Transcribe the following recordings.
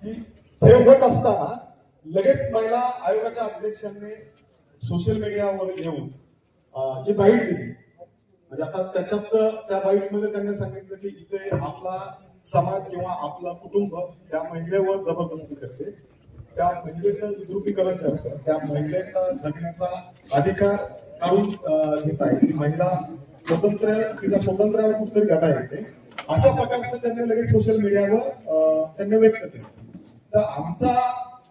की हे होत असताना लगेच महिला आयोगाच्या अध्यक्षांनी सोशल मीडियावर येऊन जी बाईट दिली, म्हणजे आता त्याच्यात त्या बाईट मध्ये त्यांनी सांगितलं की इथे आपला समाज किंवा आपला कुटुंब त्या महिलेवर जबरदस्ती करते, त्या महिलेचं विद्रुपीकरण करतं, त्या महिलेचा जगण्याचा अधिकार काढून घेत आहे, ती महिला तिच्या स्वातंत्र्यावर कुठेतरी गदा येते, अशा प्रकारचं त्यांनी लगेच सोशल मीडियावर त्यांनी व्यक्त केलं. तर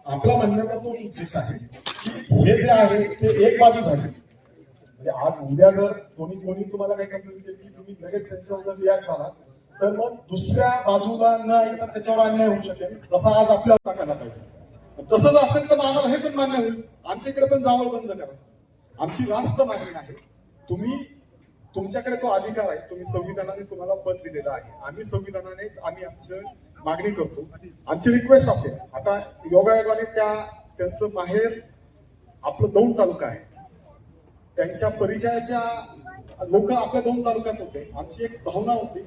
आपला म्हणण्याचा तो उद्देश आहे की हे जे आहे ते एक बाजू झाली, म्हणजे आज उद्या जर कोणी तुम्हाला काही कंप्लेंट केली की तुम्ही लगेच त्यांच्यावर रिॲक्ट झाला तर मग दुसऱ्या बाजूला न ऐकता त्याच्यावर अन्याय होऊ शकेल, जसा आज आपल्याला टाकायला पाहिजे. तसंच असेल तर आम्हाला हे पण मान्य होईल, आमच्याकडे पण जावळ बंद करा. आमची रास्त मागणी आहे, तुमच्याकडे तो अधिकार आहे, तुम्ही संविधानाने तुम्हाला पद दिलेलं आहे, आम्ही आमची मागणी करतो. आमची रिक्वेस्ट असेल, आता योगायोगाने त्यांचं माहेर आपलं दौंड तालुका आहे, त्यांच्या परिचयाच्या लोक आपल्या दौंड तालुक्यात होते. आमची एक भावना होती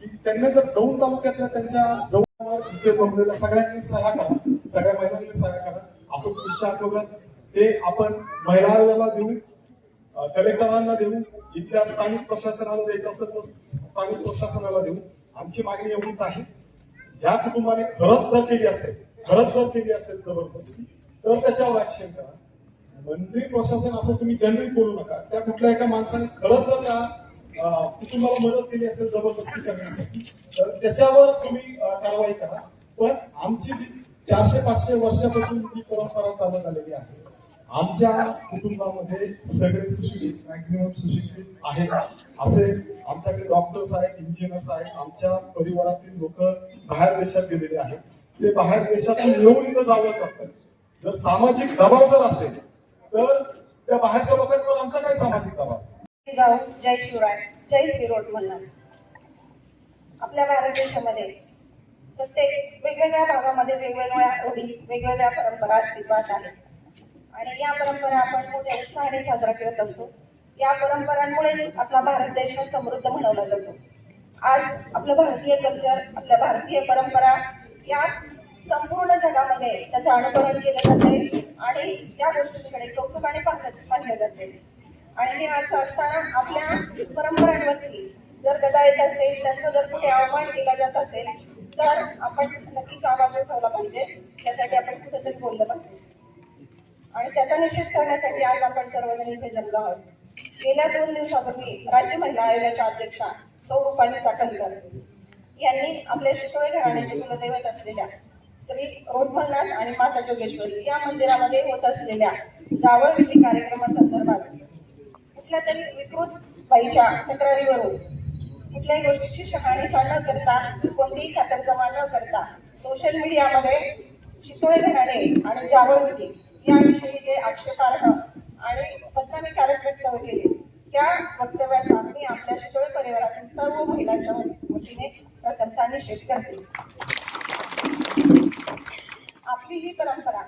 की त्यांनी जर दौंड तालुक्यातल्या त्यांच्या जवळ जमलेल्या सगळ्यांनी सह्या करा, सगळ्या महिलांनी सह्या करा. आपण पुढच्या आठवड्यात ते आपण महिला आयोगाला देऊ, कलेक्टरांना देऊ, इथल्या स्थानिक प्रशासनाला द्यायचं असेल तर स्थानिक प्रशासनाला देऊ. आमची मागणी एवढीच आहे, ज्या कुटुंबाने खरंच जर केली असेल जबरदस्ती, तर त्याच्यावर ऍक्शन करा. मंदिर प्रशासन असं तुम्ही जनरली बोलू नका. त्या कुठल्या एका माणसाने खरंच जर त्या कुटुंबाला मदत केली असेल जबरदस्ती करण्यासाठी, तर त्याच्यावर तुम्ही कारवाई करा. पण आमची जी 400-500 वर्षापासून जी परंपरा चालत आलेली आहे, आमच्या कुटुंबामध्ये सगळे सुशिक्षित, मॅक्झिमम सुशिक्षित आहेत. असे आमच्याकडे डॉक्टर्स आहेत, इंजिनियर्स आहेत, आमच्या परिवारातील लोक बाहेर देशात गेलेले आहेत. ते बाहेर देशातून येऊन इथं जावं करतात. जर सामाजिक दबाव जर असेल तर त्या बाहेरच्या लोकांवर आमचा काय सामाजिक दबाव? जय शिवराय, जय श्रीरोड म्हणणार. आपल्या भारत देशामध्ये प्रत्येक वेगवेगळ्या भागामध्ये वेगवेगळ्या रूढी, वेगवेगळ्या परंपरा अस्तित्वात आहेत आणि या परंपरा आपण मोठ्या उत्साहाने साजरा करत असतो. या परंपरांमुळेच आपला भारत देश समृद्ध बनवला जातो. आज आपलं भारतीय कल्चर, आपल्या भारतीय परंपरा या संपूर्ण जगामध्ये त्याचं अनुकरण केलं जाते आणि त्या गोष्टींकडे कौतुकाने पाहिलं जाते. आणि हे असं असताना आपल्या परंपरांवरती जर गदा येत असेल, त्यांचा जर कुठे अवमान केला जात असेल तर आपण नक्कीच आवाज उठवला पाहिजे. त्यासाठी आपण कुठेतरी बोललं पाहिजे आणि त्याचा निषेध करण्यासाठी आज आपण सर्वजण इथे जमलो आहोत. गेल्या 2 दिवसापूर्वी राज्य महिला आयोगाच्या अध्यक्षा सौ रुपाली चाकणकर यांनी आपल्या शितोळे घराण्याचे कुलदैवत असलेल्या श्री रोडमलनाथ आणि माता जोगेश्वरी या मंदिरामध्ये होत असलेल्या जावळ विधी कार्यक्रमासंदर्भात कुठल्या तरी विकृत बाईच्या तक्रारीवरून कुठल्याही गोष्टीची शहानिशा न करता, कोणतीही खातरजमा न करता सोशल मीडियामध्ये शितोळे घराणे आणि जावळ विधी याविषयी जे आक्षेपार्ह आणि बदनामीकारक वक्तव्य केले, त्या वक्तव्याचा मी आपल्या शितोळे परिवारातील सर्व महिलांच्या वतीने प्रथमतः निषेध करते. आपली ही परंपरा,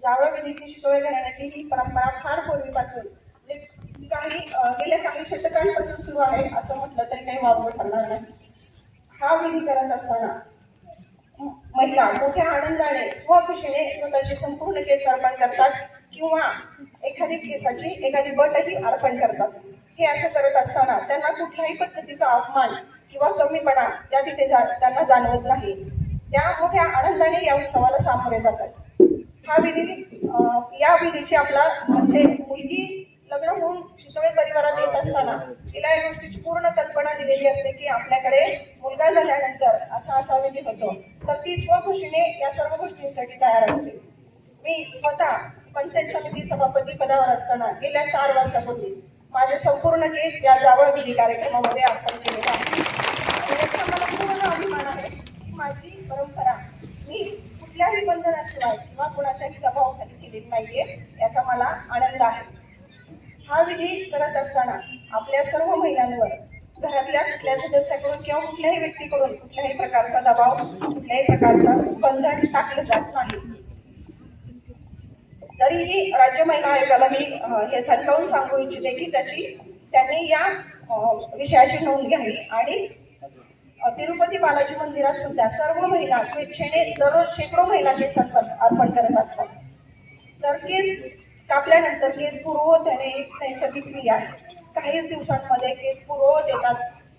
जावळ विधीची, शितोळे घराण्याची ही परंपरा फार पूर्वीपासून गेल्या काही शतकांपासून सुरू आहे असं म्हटलं तरी काही वावगं ठरणार नाही. हा विधी करत असताना महिला मोठ्या आनंदाने स्वखुशीने स्वतःची संपूर्ण केस अर्पण करतात किंवा एखादी केसाची एखादी बटही अर्पण करतात. हे असं करत असताना त्यांना कुठल्याही पद्धतीचा अपमान किंवा कमीपणा त्या तिथे त्यांना जाणवत नाही. त्या मोठ्या आनंदाने या उत्सवाला सामोरे जातात. या विधीची आपला म्हणजे मुलगी लग्न होऊन शितोळे परिवारात येत असताना तिला या गोष्टीची पूर्ण कल्पना दिलेली असते की आपल्याकडे मुलगा झाल्यानंतर असा विधी होतो, तर ती स्वखुशीने या सर्व गोष्टींसाठी तयार असते. मी स्वतः पंचायत समिती सभापती पदावर असताना गेल्या 4 वर्षापूर्वी माझे संपूर्ण केस या जावळ विधी कार्यक्रमामध्ये अर्पण केलेला आहे आणि याचा मला पूर्ण अभिमान आहे की माझी परंपरा मी कुठल्याही बंधनाशिवाय किंवा कुणाच्याही दबावाखाली केलेली नाहीये, याचा मला आनंद आहे. हा विधी करत असताना आपल्या सर्व महिलांवर घरातल्या कुठल्या सदस्याकडून किंवा कुठल्याही व्यक्तीकडून कुठल्याही प्रकारचा दबाव, कुठल्याही प्रकारचा बंधन टाकलं जात नाही. तरीही राज्य महिला आयोगाला मी हे ठणकावून सांगू इच्छिते की त्यांनी या विषयाची नोंद घ्यावी आणि तिरुपती बालाजी मंदिरात सुद्धा सर्व महिला स्वेच्छेने दररोज शेकडो महिला केस अर्पण करत असतात. तर केस कापल्यानंतर केस पूर्ववत होणे एक नैसर्गिक क्रिया आहे. काहीच दिवसांमध्ये केस पूर्ववत येतात.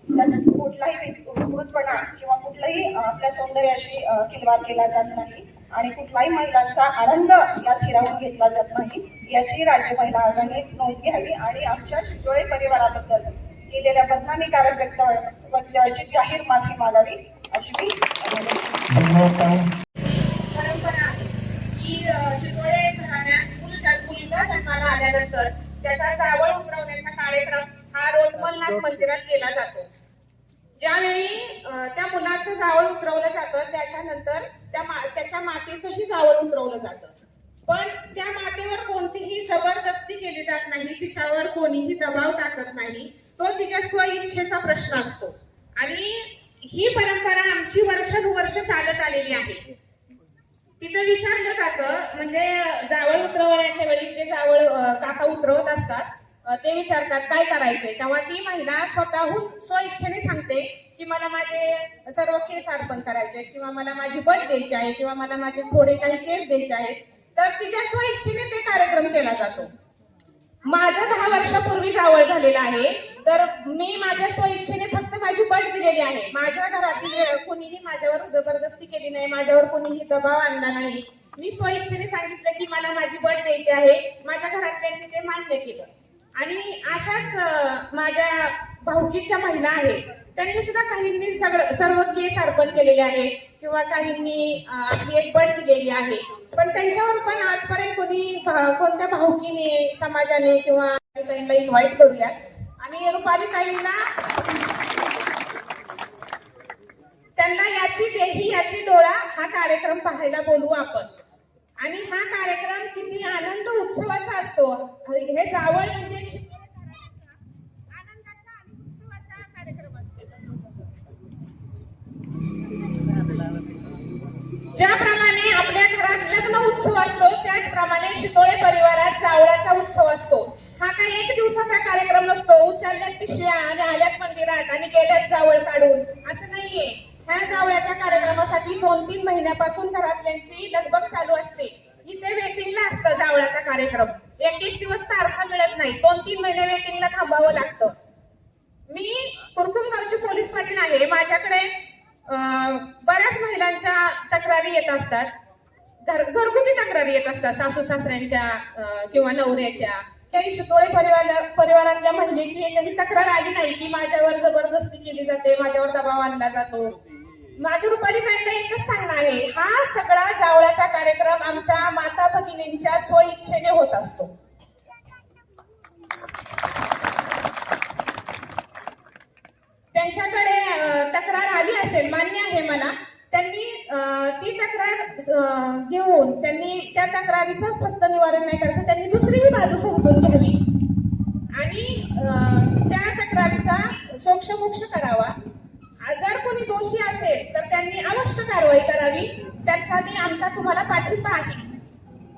त्यात कुठलाही विकृतपणा किंवा कुठलाही आपल्या सौंदर्याशी खिलवाड केला जात नाही आणि कुठलाही महिलांचा आनंद यात हिरावून घेतला जात नाही, याची राज्य महिला आयोगाने नोंद घ्यावी आणि आमच्या शितोळे परिवाराबद्दल केलेल्या बदनामीकारक वक्तव्याची जाहीर माफी मागावी अशी मी परंपरा आहे की शितोळे घराण्यात मुलगा जन्माला आल्यानंतर त्याचा जावळ उतरवण्याचा कार्यक्रम हा रोटमलनाथ मंदिरात केला जातो. ज्यावेळी त्या मुलाचं जावळ उतरवलं जातं त्याच्यानंतर त्याच्या मातेचंही जावळ उतरवलं जातं. पण त्या मातेवर कोणतीही जबरदस्ती केली जात नाही, तिच्यावर कोणीही दबाव टाकत नाही. तो तिच्या स्वइच्छेचा प्रश्न असतो आणि ही परंपरा आमची वर्षानुवर्ष चालत आलेली आहे. तिथं विचारलं जातं, म्हणजे जावळ उतरवण्याच्या वेळी जे जावळ काका उतरवत असतात ते विचारतात काय करायचंय, तेव्हा ती महिला स्वतःहून स्वइच्छेने सांगते की मला माझे सर्व केस अर्पण करायचे किंवा मला माझी बट द्यायची आहे किंवा मला माझे थोडे काही केस द्यायचे आहेत. तर तिच्या स्वइच्छेने ते कार्यक्रम केला जातो. माझं 10 वर्षापूर्वी जावळ झालेलं आहे, तर मी माझ्या स्वइच्छेने फक्त माझी बट दिलेली आहे. माझ्या घरातील कोणीही माझ्यावर जबरदस्ती केली नाही, माझ्यावर कोणीही दबाव आणला नाही. मी स्वइच्छेने सांगितलं की मला माझी बट द्यायची आहे. माझ्या घरातल्यांनी ते मान्य केलं आणि अशाच माझ्या भाऊकीच्या महिला आहेत, त्यांनी सुद्धा काहींनी सर्व केस अर्पण केलेले आहे किंवा काहींनी आपली एक बट दिलेली आहे. पण त्यांच्यावर पण आजपर्यंत कोणत्या भाऊकीने समाजाने किंवा ताईंना इन्व्हाइट करूया आणि रुपाली ताईंना त्यांना याची देही याची डोळा हा कार्यक्रम पाहायला बोलवू आपण. आणि हा कार्यक्रम किती आनंद उत्सवाचा असतो. हे जावळ म्हणजे आनंदाचा आणि उत्सवाचा कार्यक्रम असतो. ज्याप्रमाणे आपल्या घरात लग्न उत्सव असतो त्याचप्रमाणे शितोळे परिवारात जावळाचा उत्सव असतो. हा काही एक दिवसाचा कार्यक्रम नसतो. उचलल्यात पिशव्या आणि आल्यात मंदिरात आणि गेल्यात जावळ काढून असं नाहीये. ह्या जावळाच्या कार्यक्रमासाठी 2-3 महिन्यापासून घरातल्यांची लगबग चालू असते. इथे वेटिंगला असतं जावळाचा कार्यक्रम. एक दिवस तारखा मिळत नाही, 2-3 महिने वेटिंगला थांबावं लागतं. मी कुरकुमगावची पोलीस पाटील आहे. माझ्याकडे बऱ्याच महिलांच्या तक्रारी येत असतात, घरगुती तक्रारी येत असतात, सासू सासऱ्यांच्या किंवा नवऱ्याच्या. काही शितोळे परिवारातल्या महिलेची एकही तक्रार आली नाही की माझ्यावर जबरदस्ती केली जाते, माझ्यावर दबाव आणला जातो. माझं रुपाली ताईंना एकच सांगणं आहे, हा सगळा जावळाचा कार्यक्रम आमच्या माता भगिनींच्या स्वइच्छेने होत असतो. त्यांच्याकडे तक्रार आली असेल, मान्य आहे मला. त्यांनी ती तक्रार घेऊन त्यांनी त्या तक्रारीचं फक्त निवारण नाही करायचं, त्यांनी दुसरीही बाजू समजून घ्यावी आणि त्या तक्रारीचा सोक्षमोक्ष करावा. जर कोणी दोषी असेल तर त्यांनी अवश्य कारवाई करावी. त्याच्याने आमचा तुम्हाला पाठिंबा आहे.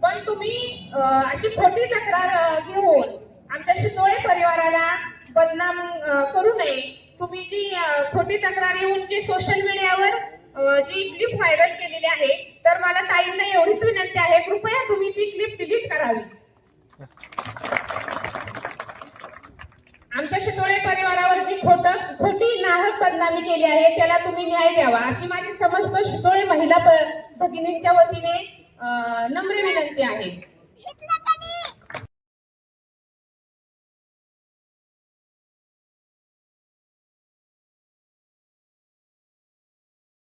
पण तुम्ही अशी खोटी तक्रार घेऊन आमच्या शितोळे परिवाराला बदनाम करू नये. तुम्ही जी खोटी तक्रार येऊन जी सोशल मीडियावर जी क्लिप व्हायरल केलेली आहे, तर मला ताईंना एवढीच विनंती आहे, कृपया तुम्ही ती क्लिप डिलीट करावी. आमच्या शितोळे परिवारावर जी खोटी नाहक बदनामी केली आहे त्याला तुम्ही न्याय द्यावा अशी माझी समस्त शितोळे महिला भगिनींच्या वतीने नम्र विनंती आहे.